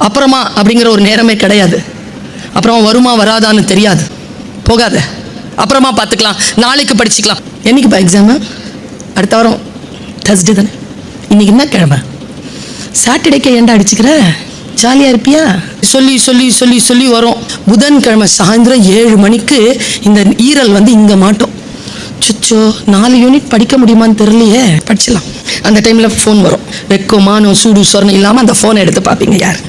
அப்புறமா அப்படிங்கிற ஒரு நேரமே கிடையாது. அப்புறமா வருமா வராதான்னு தெரியாது. போகாத, அப்புறமா பார்த்துக்கலாம், நாளைக்கு படிச்சுக்கலாம். என்னைக்குப்பா எக்ஸாமு? அடுத்த வாரம் தர்ஸ்டே தானே. இன்னைக்கு என்ன கிழமை? சாட்டர்டேக்கே ஏன்டா அடிச்சுக்கிற? ஜாலியாக இருப்பியா? சொல்லி சொல்லி சொல்லி சொல்லி வரும். புதன்கிழமை சாயந்தரம் 7 மணிக்கு இந்த ஈரல் வந்து இங்கே மாட்டோம். சுச்சோ 4 யூனிட் படிக்க முடியுமான்னு தெரியலையே, படிச்சிடலாம். அந்த டைமில் ஃபோன் வரும். வெக்கமானோ சூடு சொரணம் இல்லாமல் அந்த ஃபோனை எடுத்து பார்ப்பீங்க. யார்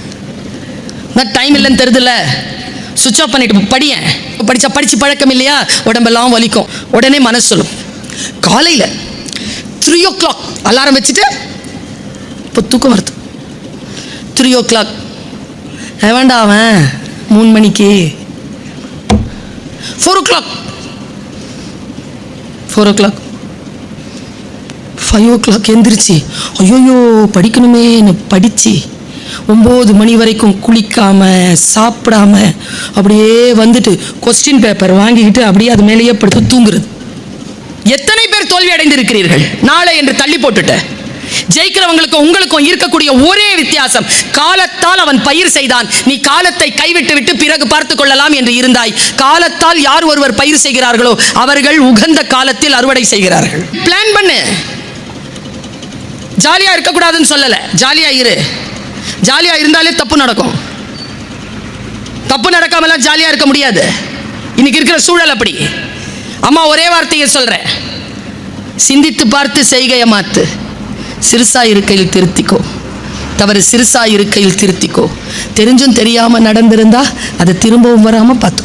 நான் டைம் இல்லைன்னு தெரியுதுல்ல, சுவிட்ச் ஆஃப் பண்ணிட்டு படியேன். படித்தா படித்து பழக்கம் இல்லையா, உடம்பெல்லாம் வலிக்கும். உடனே மனசு சொல்லும். காலையில் 3 o'clock அலாரம் வச்சுட்டு இப்போ தூக்கம் வருது. 3 o'clock வேண்டாம், அவன் 3 மணிக்கு 4 o'clock 5 o'clock எந்திரிச்சு ஐயோயோ படிக்கணுமே படித்து 9 மணி வரைக்கும் குளிக்காம சாப்பிடாம அப்படியே வந்துட்டு கொஸ்டின் பேப்பர் வாங்கிக்கிட்டு அப்படியே அது மேலேயே படுத்து தூங்குறது. எத்தனை பேர் தோல்வி அடைந்திருக்கிறீர்கள்? நாளை என்று தள்ளி போட்டுட்ட. ஜெயிக்கிறவங்களுக்கும் உங்களுக்கும் இருக்கக்கூடிய ஒரே வித்தியாசம், காலத்தால் அவன் பயிர் செய்தான், நீ காலத்தை கைவிட்டு விட்டு பிறகு பார்த்துக் கொள்ளலாம் என்று இருந்தாய். காலத்தால் யார் ஒருவர் பயிர் செய்கிறார்களோ அவர்கள் உகந்த காலத்தில் அறுவடை செய்கிறார்கள். பிளான் பண்ணு. ஜாலியா இருக்கக்கூடாதுன்னு சொல்லல, ஜாலியா இரு. ஜாலியா இருந்தாலே தப்பு நடக்கும். தப்பு நடக்காமலாம் ஜாலியா இருக்க முடியாது. இன்னைக்கு இருக்கிற சூழல் அப்படி. அம்மா ஒரே வார்த்தையை சொல்றேன், சிந்தித்து பார்த்து செய்கையை மாத்து. சிறுசா இருக்கையில் திருத்திக்கோ, தவறு சிறுசா இருக்கையில் திருத்திக்கோ. தெரிஞ்சும் தெரியாம நடந்திருந்தா அதை திரும்பவும் வராம பார்த்து